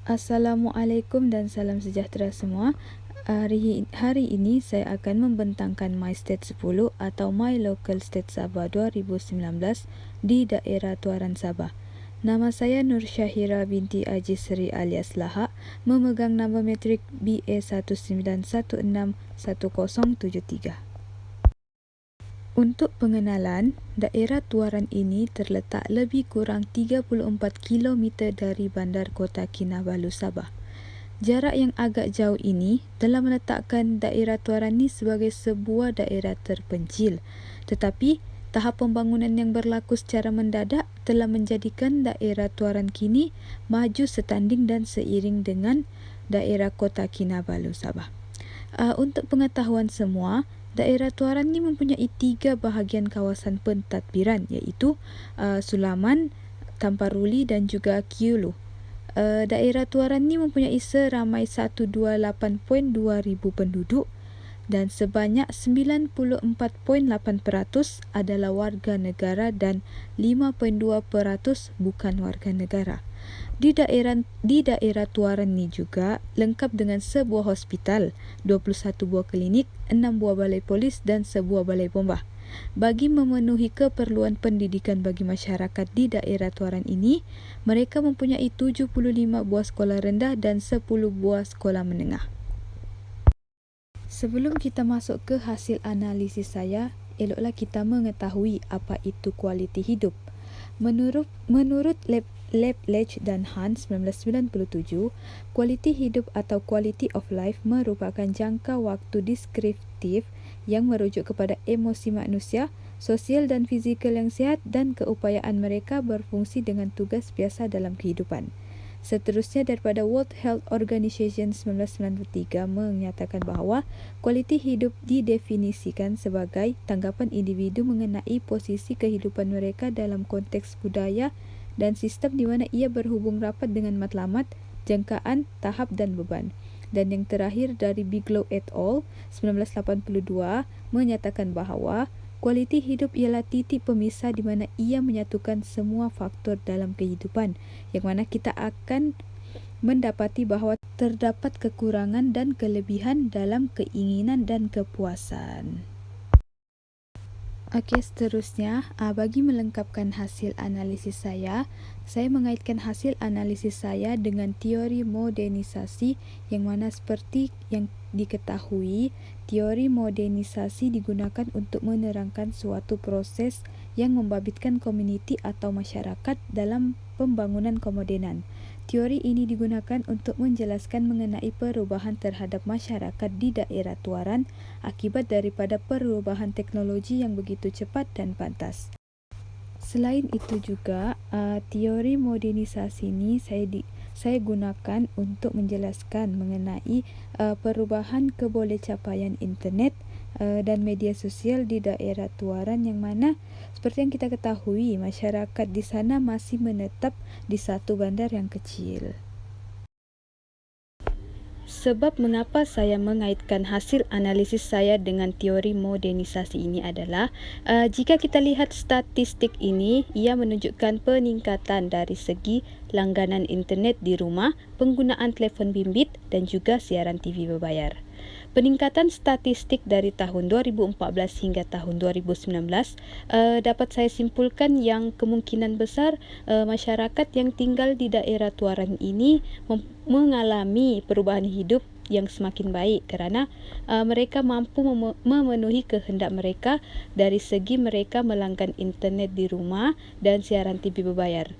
Assalamualaikum dan salam sejahtera semua. Hari ini saya akan membentangkan My State 10 atau My Local State Sabah 2019 di daerah Tuaran Sabah. Nama saya Nur Syahira binti Haji Seri alias Lahak, memegang nama matrik BA19161073. Untuk pengenalan, daerah Tuaran ini terletak lebih kurang 34 km dari bandar Kota Kinabalu, Sabah. Jarak yang agak jauh ini telah meletakkan daerah Tuaran ini sebagai sebuah daerah terpencil. Tetapi, tahap pembangunan yang berlaku secara mendadak telah menjadikan daerah Tuaran kini maju setanding dan seiring dengan daerah Kota Kinabalu, Sabah. Untuk pengetahuan semua, daerah Tuaran ini mempunyai 3 bahagian kawasan pentadbiran, iaitu Sulaman, Tamparuli dan juga Kiulu. Daerah Tuaran ini mempunyai seramai 128.2 ribu penduduk dan sebanyak 94.8% adalah warga negara dan 5.2% bukan warga negara. Di daerah Tuaran ini juga lengkap dengan sebuah hospital, 21 buah klinik, 6 buah balai polis dan sebuah balai bombah. Bagi memenuhi keperluan pendidikan bagi masyarakat di daerah Tuaran ini, mereka mempunyai 75 buah sekolah rendah dan 10 buah sekolah menengah. Sebelum kita masuk ke hasil analisis saya, eloklah kita mengetahui apa itu kualiti hidup. Menurut Lepledge dan Hans 1997, kualiti hidup atau quality of life merupakan jangka waktu deskriptif yang merujuk kepada emosi manusia, sosial dan fizikal yang sihat dan keupayaan mereka berfungsi dengan tugas biasa dalam kehidupan. Seterusnya, daripada World Health Organization 1993 menyatakan bahawa kualiti hidup didefinisikan sebagai tanggapan individu mengenai posisi kehidupan mereka dalam konteks budaya dan sistem di mana ia berhubung rapat dengan matlamat, jangkaan, tahap dan beban. Dan yang terakhir dari Bigelow et al. 1982 menyatakan bahawa kualiti hidup ialah titik pemisah di mana ia menyatukan semua faktor dalam kehidupan, yang mana kita akan mendapati bahawa terdapat kekurangan dan kelebihan dalam keinginan dan kepuasan. Okey, seterusnya, bagi melengkapkan hasil analisis saya mengaitkan hasil analisis saya dengan teori modernisasi, yang mana seperti yang diketahui, teori modernisasi digunakan untuk menerangkan suatu proses yang membabitkan komuniti atau masyarakat dalam pembangunan kemodenan. Teori ini digunakan untuk menjelaskan mengenai perubahan terhadap masyarakat di daerah Tuaran akibat daripada perubahan teknologi yang begitu cepat dan pantas. Selain itu juga, teori modernisasi ini saya gunakan untuk menjelaskan mengenai perubahan kebolehcapaian internet dan media sosial di daerah Tuaran, yang mana seperti yang kita ketahui, masyarakat di sana masih menetap di satu bandar yang kecil. Sebab mengapa saya mengaitkan hasil analisis saya dengan teori modernisasi ini adalah jika kita lihat statistik ini, ia menunjukkan peningkatan dari segi langganan internet di rumah, penggunaan telefon bimbit dan juga siaran TV berbayar. Peningkatan statistik dari tahun 2014 hingga tahun 2019 dapat saya simpulkan yang kemungkinan besar masyarakat yang tinggal di daerah Tuaran ini mengalami perubahan hidup yang semakin baik kerana mereka mampu memenuhi kehendak mereka dari segi mereka melanggan internet di rumah dan siaran TV berbayar.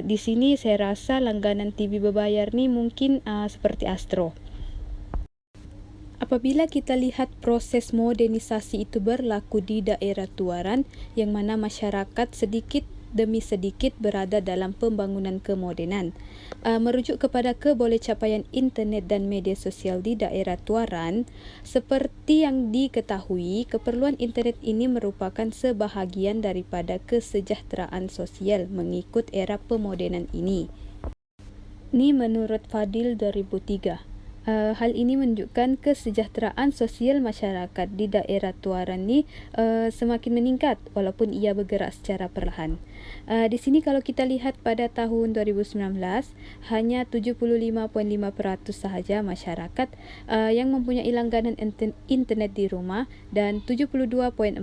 Di sini saya rasa langganan TV berbayar ni mungkin seperti Astro. Apabila kita lihat proses modernisasi itu berlaku di daerah Tuaran, yang mana masyarakat sedikit demi sedikit berada dalam pembangunan kemodenan. Merujuk kepada kebolehcapaian internet dan media sosial di daerah Tuaran, seperti yang diketahui, keperluan internet ini merupakan sebahagian daripada kesejahteraan sosial mengikut era pemodenan ini. Ini menurut Fadil 2003. Hal ini menunjukkan kesejahteraan sosial masyarakat di daerah Tuaran ni semakin meningkat walaupun ia bergerak secara perlahan. Di sini kalau kita lihat pada tahun 2019, hanya 75.5% sahaja masyarakat yang mempunyai langganan internet di rumah dan 72.4%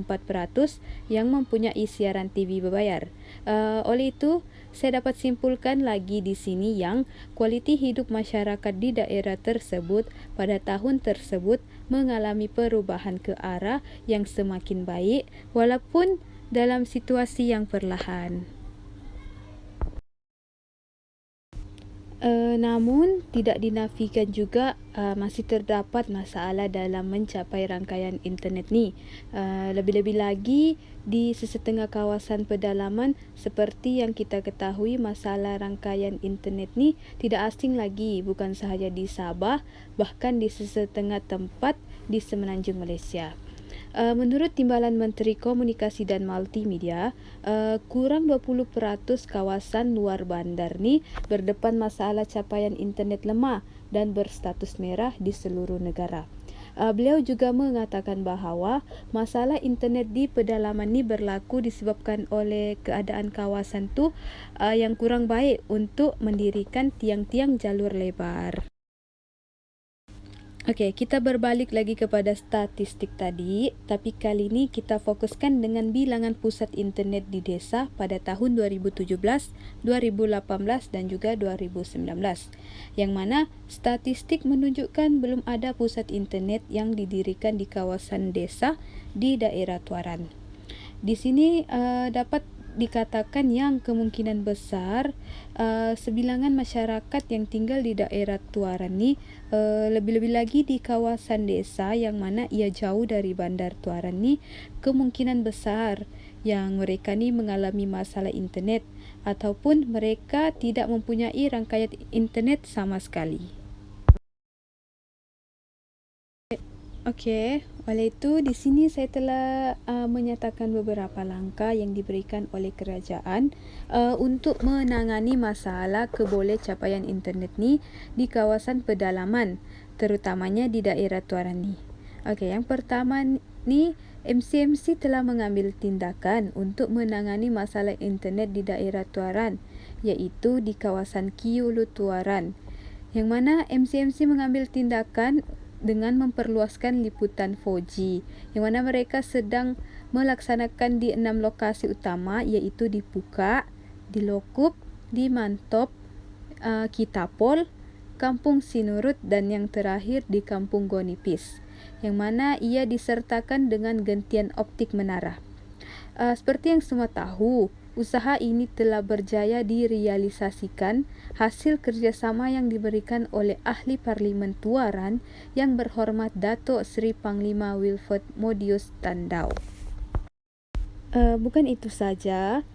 yang mempunyai siaran TV berbayar. Oleh itu, saya dapat simpulkan lagi di sini yang kualiti hidup masyarakat di daerah tersebut pada tahun tersebut mengalami perubahan ke arah yang semakin baik walaupun dalam situasi yang perlahan. Namun tidak dinafikan juga masih terdapat masalah dalam mencapai rangkaian internet ni. Lebih-lebih lagi di sesetengah kawasan pedalaman seperti yang kita ketahui, masalah rangkaian internet ni tidak asing lagi, bukan sahaja di Sabah, bahkan di sesetengah tempat di semenanjung Malaysia. Menurut Timbalan Menteri Komunikasi dan Multimedia, kurang 20% kawasan luar bandar ni berdepan masalah capaian internet lemah dan berstatus merah di seluruh negara. Beliau juga mengatakan bahawa masalah internet di pedalaman ni berlaku disebabkan oleh keadaan kawasan tu yang kurang baik untuk mendirikan tiang-tiang jalur lebar. Okey, kita berbalik lagi kepada statistik tadi, tapi kali ini kita fokuskan dengan bilangan pusat internet di desa pada tahun 2017, 2018 dan juga 2019. Yang mana statistik menunjukkan belum ada pusat internet yang didirikan di kawasan desa di daerah Tuaran. Di sini dapat dikatakan yang kemungkinan besar sebilangan masyarakat yang tinggal di daerah Tuaran ni lebih-lebih lagi di kawasan desa yang mana ia jauh dari bandar Tuaran ni, kemungkinan besar yang mereka ni mengalami masalah internet ataupun mereka tidak mempunyai rangkaian internet sama sekali. Okey, oleh itu di sini saya telah menyatakan beberapa langkah yang diberikan oleh kerajaan untuk menangani masalah keboleh capaian internet ni di kawasan pedalaman, terutamanya di daerah Tuaran ni. Okey, yang pertama ni, MCMC telah mengambil tindakan untuk menangani masalah internet di daerah Tuaran, iaitu di kawasan Kiulu Tuaran. Yang mana MCMC mengambil tindakan dengan memperluaskan liputan 4G, yang mana mereka sedang melaksanakan di 6 lokasi utama, iaitu di Puka, di Lokup, di Mantop, Kitapol, Kampung Sinurut dan yang terakhir di Kampung Gonipis, yang mana ia disertakan dengan gentian optik menara. Seperti yang semua tahu, usaha ini telah berjaya direalisasikan hasil kerjasama yang diberikan oleh Ahli Parlimen Tuaran yang berhormat Datuk Seri Panglima Wilford Modius Tandau. Bukan itu saja,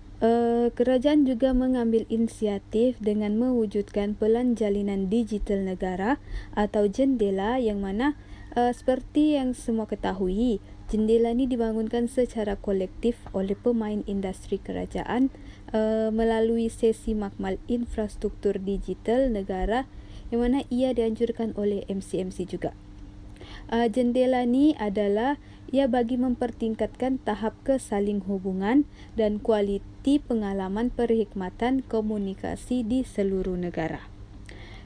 kerajaan juga mengambil inisiatif dengan mewujudkan Pelan Jalinan Digital Negara atau JENDELA, yang mana seperti yang semua ketahui, JENDELA ni dibangunkan secara kolektif oleh pemain industri kerajaan melalui sesi makmal infrastruktur digital negara, yang mana ia dianjurkan oleh MCMC juga. JENDELA ni adalah ia bagi mempertingkatkan tahap kesaling hubungan dan kualiti pengalaman perkhidmatan komunikasi di seluruh negara.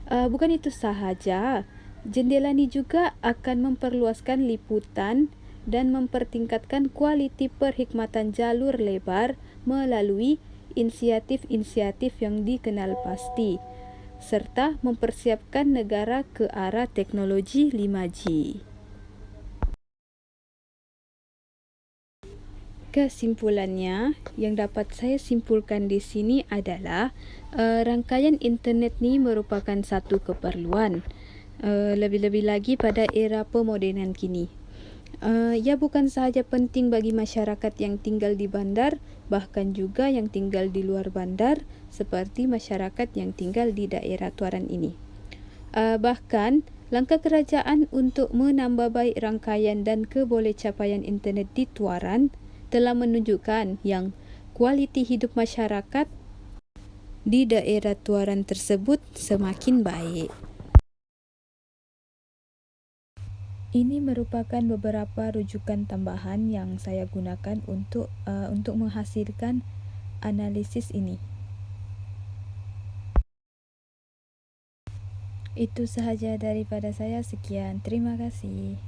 Bukan itu sahaja, JENDELA ni juga akan memperluaskan liputan dan mempertingkatkan kualiti perkhidmatan jalur lebar melalui inisiatif-inisiatif yang dikenal pasti, serta mempersiapkan negara ke arah teknologi 5G. Kesimpulannya, yang dapat saya simpulkan di sini adalah rangkaian internet ni merupakan satu keperluan, lebih-lebih lagi pada era pemodenan kini. Ia bukan sahaja penting bagi masyarakat yang tinggal di bandar, bahkan juga yang tinggal di luar bandar seperti masyarakat yang tinggal di daerah Tuaran ini. Bahkan, langkah kerajaan untuk menambah baik rangkaian dan keboleh capaian internet di Tuaran telah menunjukkan yang kualiti hidup masyarakat di daerah Tuaran tersebut semakin baik. Ini merupakan beberapa rujukan tambahan yang saya gunakan untuk menghasilkan analisis ini. Itu sahaja daripada saya. Sekian, terima kasih.